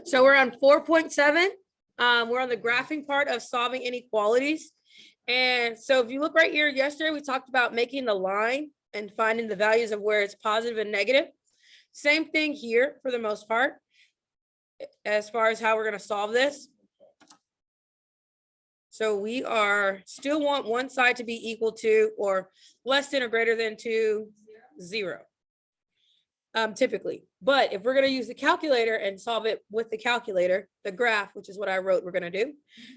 So we're on 4.7. We're on the graphing part of solving inequalities. And so if you look right here, yesterday we talked about making the line and finding the values of where it's positive and negative. Same thing here for the most part, as far as how we're going to solve this. So we are still want one side to be equal to or less than or greater than to 0. Typically. But if we're going to use the calculator and solve it with the calculator, the graph, which is what I wrote we're going to do,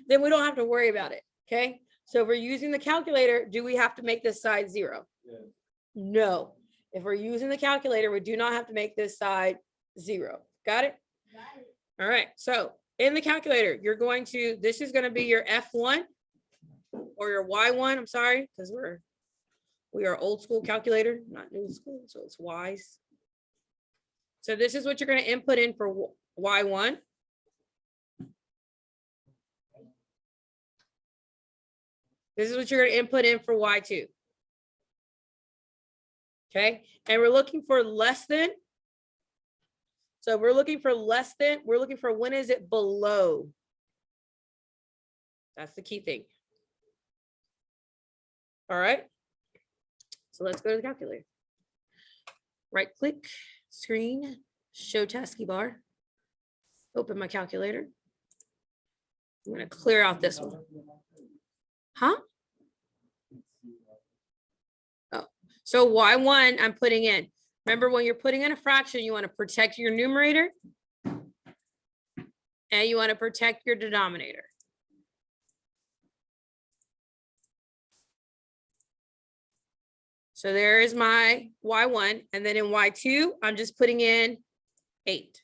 then we don't have to worry about it. Okay. So if we're using the calculator, do we have to make this side 0? Yeah. No. If we're using the calculator, we do not have to make this side 0. Got it? Got it. All right. So in the calculator, you're going to, this is going to be your F1 or your Y1. I'm sorry, because we are old school calculator, not new school. So it's Y's. So this is what you're going to input in for Y1. This is what you're going to input in for Y2. Okay. And we're looking for less than. So we're looking for less than, we're looking for when is it below. That's the key thing. All right. So let's go to the calculator. Right click, screen, show taskbar bar. Open my calculator. I'm going to clear out this one. Huh? Oh, so Y1 I'm putting in. Remember, when you're putting in a fraction, you want to protect your numerator and you want to protect your denominator. So there is my Y1, and then in Y2, I'm just putting in 8.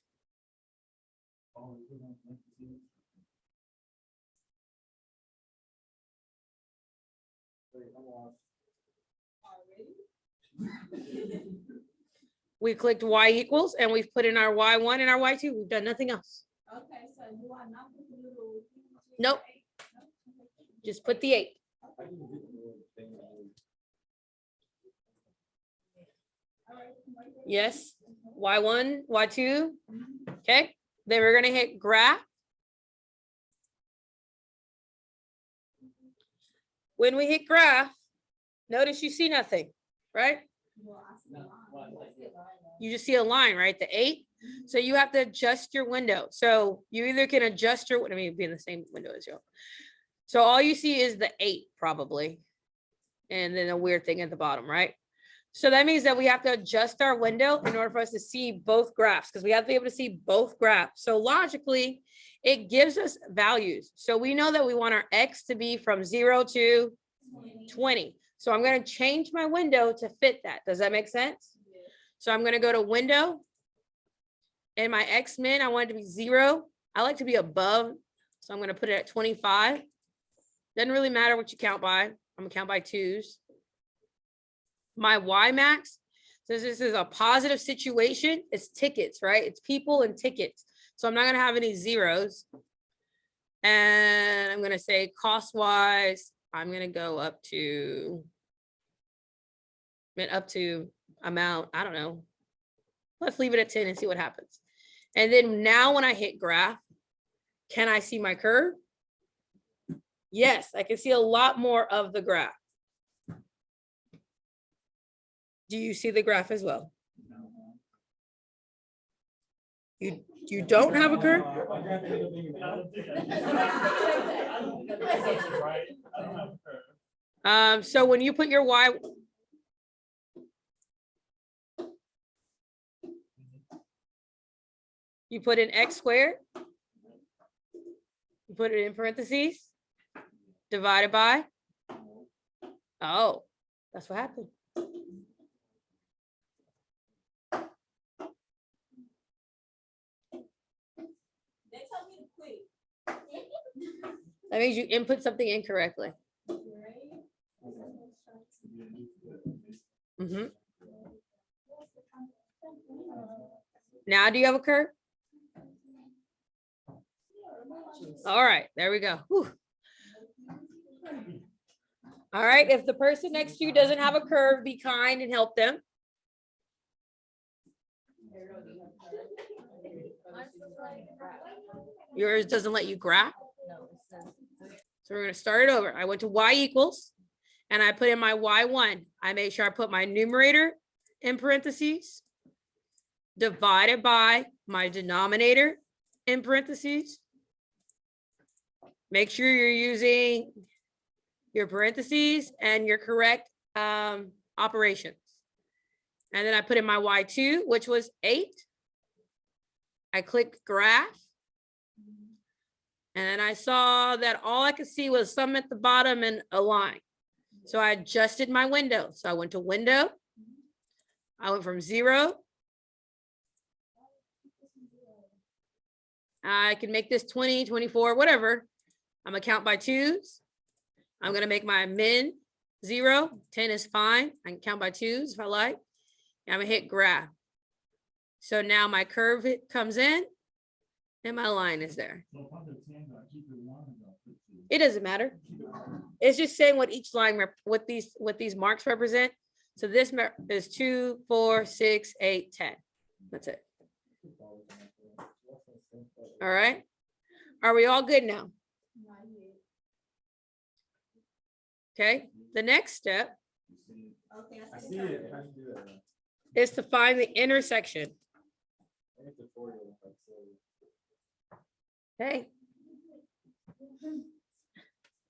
We clicked Y equals, and we've put in our Y1 and our Y2. We've done nothing else. Okay, so do I not put the little? Nope. Just put the 8. Yes. Y1, Y2. Okay. Then we're going to hit graph. When we hit graph, notice you see nothing, right? You just see a line, right? The 8. So you have to adjust your window. So you either can adjust your, I mean, be in the same window as you. So all you see is the 8 probably. And then a weird thing at the bottom, right? So that means that we have to adjust our window in order for us to see both graphs, because we have to be able to see both graphs. So logically, it gives us values. So we know that we want our X to be from 0 to 20. So I'm going to change my window to fit that. Does that make sense? Yeah. So I'm going to go to window and my X min, I want it to be 0. I like to be above. So I'm going to put it at 25. Doesn't really matter what you count by. I'm going to count by 2s. My Y max, since this is a positive situation, it's tickets, right? It's people and tickets. So I'm not going to have any zeros. And I'm going to say cost wise, I'm going to go up to amount, I don't know. Let's leave it at 10 and see what happens. And then now when I hit graph, can I see my curve? Yes, I can see a lot more of the graph. Do you see the graph as well? You don't have a curve? So when you put your Y, you put in X squared, you put it in parentheses, divided by, oh, that's what happened. That means you input something incorrectly. Mm-hmm. Now, do you have a curve? All right, there we go. Whew. All right, if the person next to you doesn't have a curve, be kind and help them. Yours doesn't let you graph. So we're going to start it over. I went to y equals, and I put in my y1. I made sure I put my numerator in parentheses, divided by my denominator in parentheses. Make sure you're using your parentheses and your correct operations. And then I put in my y2, which was 8. I clicked graph. And then I saw that all I could see was some at the bottom and a line. So I adjusted my window. So I went to window. I went from 0. I can make this 20, 24, whatever. I'm gonna count by 2s. I'm gonna make my min 0. 10 is fine. I can count by 2s if I like. And I'm gonna hit graph. So now my curve comes in and my line is there. It doesn't matter. It's just saying what each line, what these marks represent. So this is 2, 4, 6, 8, 10. That's it. All right. Are we all good now? Okay. The next step is to find the intersection. Hey.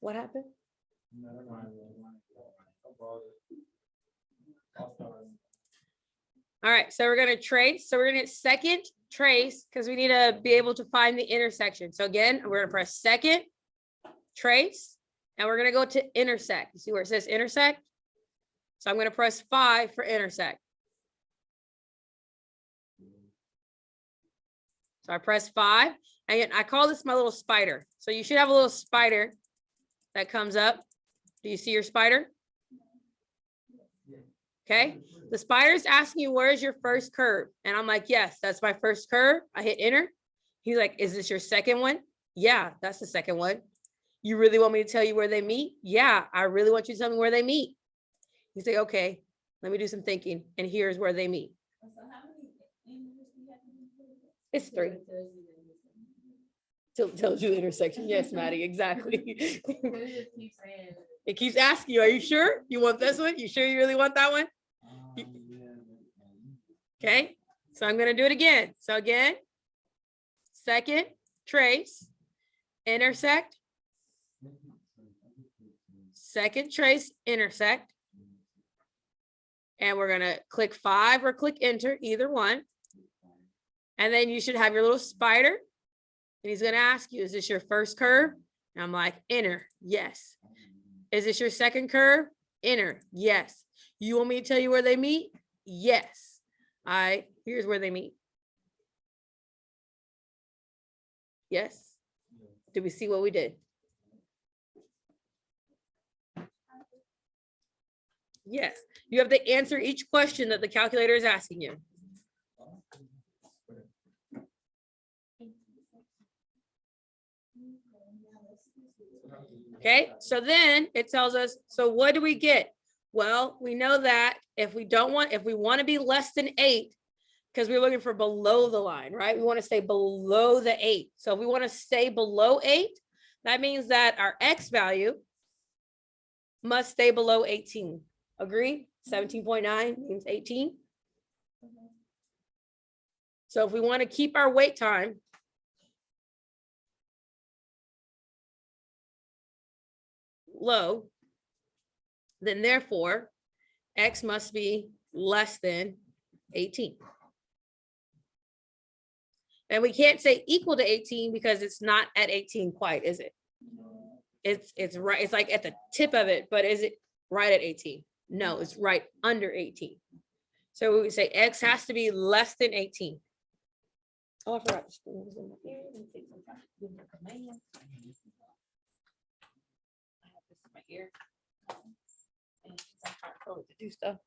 What happened? All right, so we're going to trace. So we're going to second trace because we need to be able to find the intersection. So again, we're going to press second, trace, and we're going to go to intersect. You see where it says intersect? So I'm going to press 5 for intersect. So I press 5, and I call this my little spider. So you should have a little spider that comes up. Do you see your spider? Okay. The spider is asking you, where's your first curve? And I'm like, yes, that's my first curve. I hit enter. He's like, is this your second one? Yeah, that's the second one. You really want me to tell you where they meet? Yeah, I really want you to tell me where they meet. You say, okay, let me do some thinking. And here's where they meet. It's 3. Tells you the intersection. Yes, Maddie, exactly. It keeps asking you, are you sure you want this one? You sure you really want that one? Okay, so I'm going to do it again. So again, second, trace, intersect, second, trace, intersect. And we're going to click 5 or click enter, either one. And then you should have your little spider. And he's going to ask you, is this your first curve? And I'm like, enter, yes. Is this your second curve? Enter, yes. You want me to tell you where they meet? Yes. All right, here's where they meet. Yes. Did we see what we did? Yes. You have to answer each question that the calculator is asking you. Okay, so then it tells us, so what do we get? Well, we know that if we want to be less than 8, because we're looking for below the line, right? We want to stay below the 8. So if we want to stay below 8, that means that our X value must stay below 18. Agree? 17.9 means 18. So if we want to keep our wait time low, then therefore X must be less than 18. And we can't say equal to 18 because it's not at 18 quite, is it? It's right, it's like at the tip of it, but is it right at 18? No, it's right under 18. So we would say X has to be less than 18. Oh, I forgot. Here and to do stuff.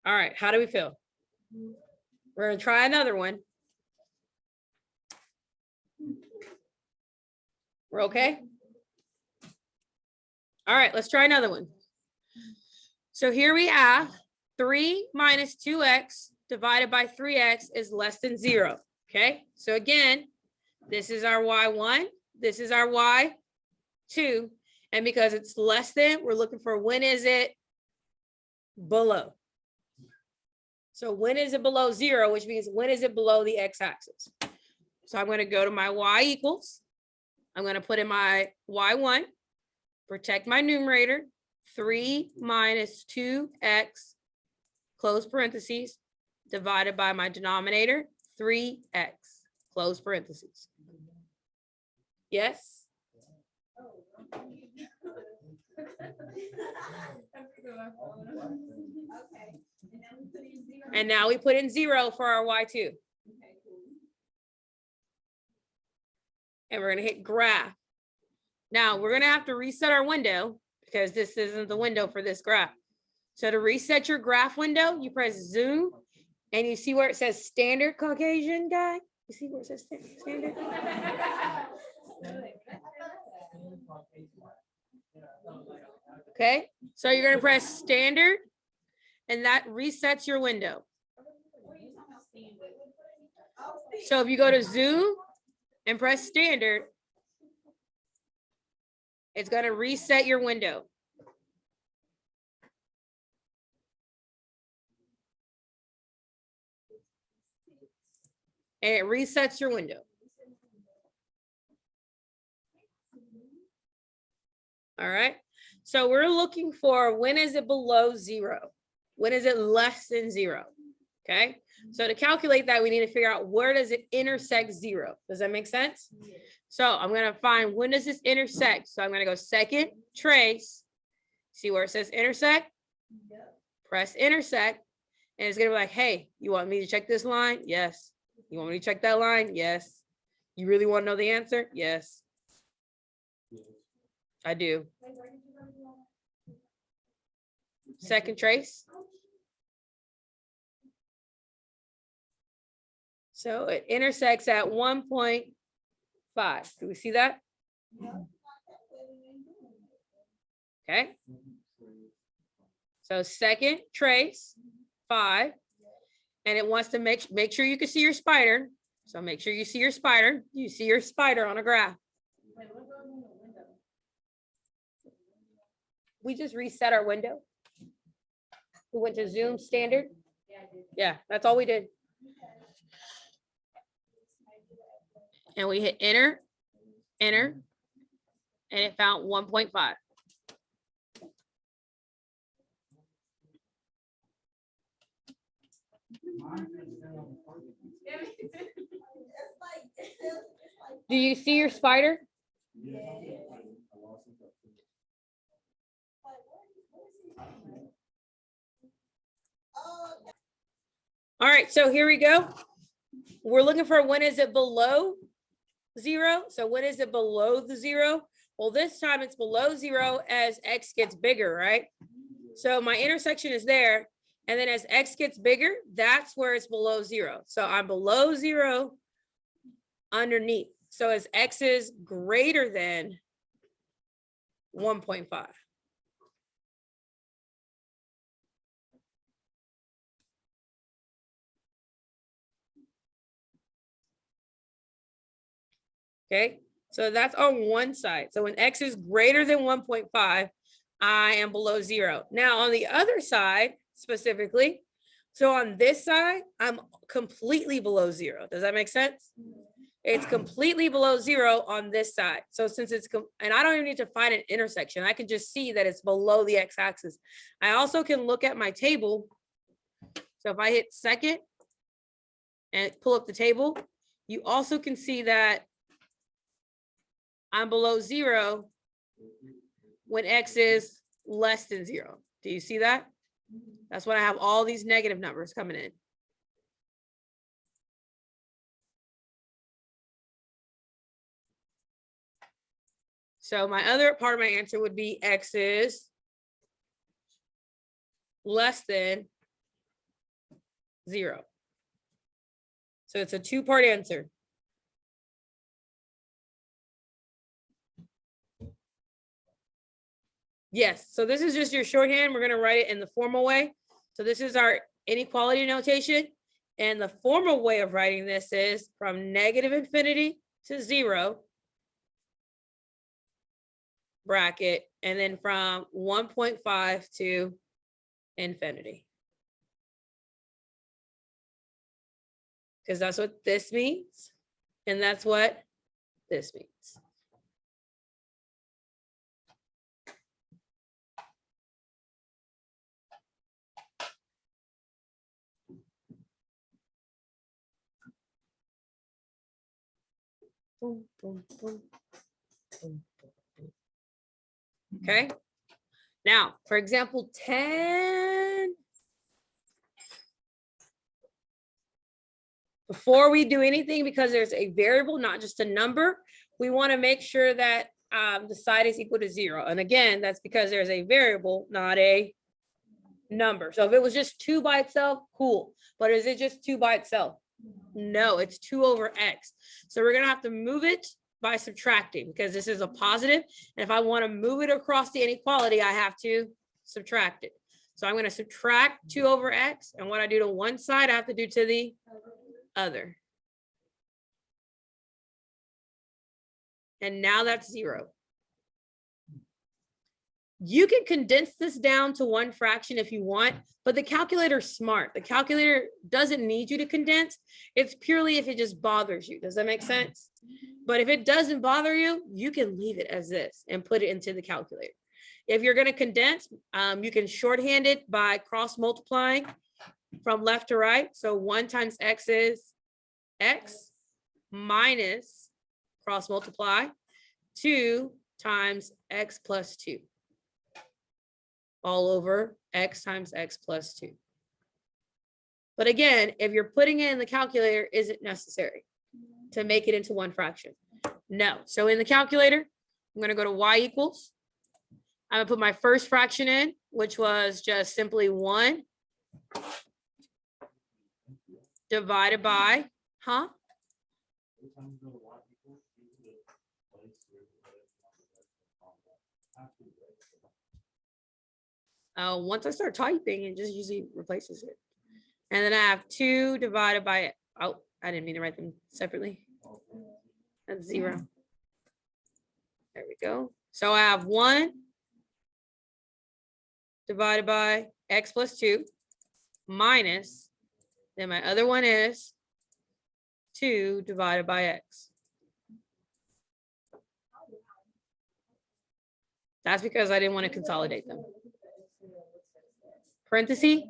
All right, how do we feel? We're gonna try another one. We're okay? All right, let's try another one. So here we have 3 minus 2x divided by 3x is less than 0. Okay, so again, this is our y1, this is our y2, and because it's less than, we're looking for when is it below. So when is it below 0, which means when is it below the x-axis? So I'm going to go to my y equals. I'm going to put in my y1, protect my numerator, 3 minus 2x, close parentheses, divided by my denominator, 3x, close parentheses. Yes? And now we put in 0 for our y2. And we're going to hit graph. Now we're going to have to reset our window because this isn't the window for this graph. So to reset your graph window, you press zoom and you see where it says standard Caucasian guy. You see where it says standard? Okay, so you're going to press standard and that resets your window. So if you go to zoom and press standard, it's going to reset your window. And it resets your window. All right. So we're looking for when is it below 0? When is it less than 0? Okay. So to calculate that, we need to figure out where does it intersect 0? Does that make sense? So I'm going to find when does this intersect? So I'm going to go second trace. See where it says intersect? Press intersect. And it's going to be like, hey, you want me to check this line? Yes. You want me to check that line? Yes. You really want to know the answer? Yes. I do. Second trace. So it intersects at 1.5. Do we see that? Okay. So second trace, 5. And it wants to make sure you can see your spider. So make sure you see your spider. You see your spider on a graph. We just reset our window. We went to zoom standard. Yeah, that's all we did. And we hit enter, enter, and it found 1.5. Do you see your spider? All right, so here we go. We're looking for when is it below 0? So when is it below the 0? Well, this time it's below 0 as x gets bigger, right? So my intersection is there. And then as x gets bigger, that's where it's below 0. So I'm below 0 underneath. So as x is greater than 1.5. Okay, so that's on one side. So when x is greater than 1.5, I am below 0. Now on the other side, specifically, so on this side, I'm completely below 0. Does that make sense? It's completely below 0 on this side. So since it's, and I don't even need to find an intersection. I can just see that it's below the x-axis. I also can look at my table. So if I hit second and pull up the table, you also can see that I'm below 0 when x is less than 0. Do you see that? That's when I have all these negative numbers coming in. So my other part of my answer would be x is less than 0. So it's a two-part answer. Yes, so this is just your shorthand. We're going to write it in the formal way. So this is our inequality notation. And the formal way of writing this is from negative infinity to 0, bracket, and then from 1.5 to infinity. Because that's what this means, and that's what this means. Boom, boom, boom, boom, boom. Okay. Now, for example, 10. Before we do anything, because there's a variable, not just a number, we want to make sure that the side is equal to 0. And again, that's because there's a variable, not a number. So if it was just 2 by itself, cool. But is it just 2 by itself? No, it's 2 over x. So we're going to have to move it by subtracting, because this is a positive. And if I want to move it across the inequality, I have to subtract it. So I'm going to subtract 2 over x. And what I do to one side, I have to do to the other. And now that's 0. You can condense this down to one fraction if you want, but the calculator's smart. The calculator doesn't need you to condense. It's purely if it just bothers you. Does that make sense? But if it doesn't bother you, you can leave it as this and put it into the calculator. If you're going to condense, you can shorthand it by cross multiplying from left to right. So 1 times x is x minus cross multiply 2 times x plus 2 all over x times x plus 2. But again, if you're putting it in the calculator, is it necessary to make it into one fraction? No. So in the calculator, I'm going to go to y equals. I'm going to put my first fraction in, which was just simply 1 divided by, once I start typing, it just usually replaces it. And then I have 2 divided by, oh, I didn't mean to write them separately. That's 0. There we go. So I have 1 divided by x plus 2 minus, then my other one is 2 divided by x. That's because I didn't want to consolidate them. Parenthesis,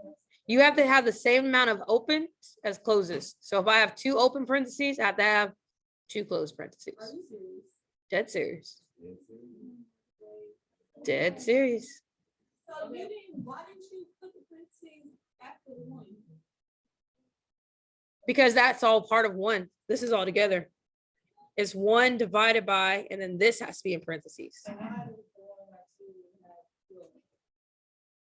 you have to have the same amount of opens as closes. So if I have 2 open parentheses, I have to have 2 closed parentheses. Dead serious. Dead serious. So why didn't you put the parentheses after the 1? Because that's all part of 1. This is all together. It's 1 divided by, and then this has to be in parentheses.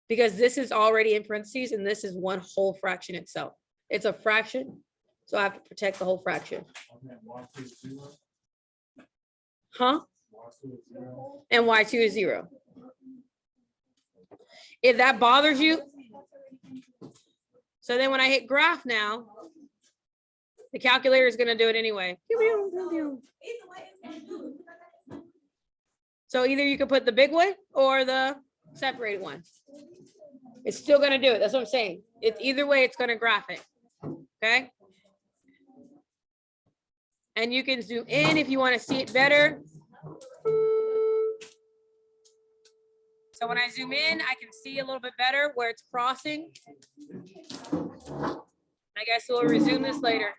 Because this is already in parentheses, and this is one whole fraction itself. It's a fraction, so I have to protect the whole fraction. Huh? And y2 is 0. If that bothers you, so then when I hit graph now, the calculator is going to do it anyway. So either you can put the big one or the separated one. It's still going to do it. That's what I'm saying. It's either way, it's going to graph it. Okay. And you can zoom in if you want to see it better. So when I zoom in, I can see a little bit better where it's crossing. I guess we'll resume this later.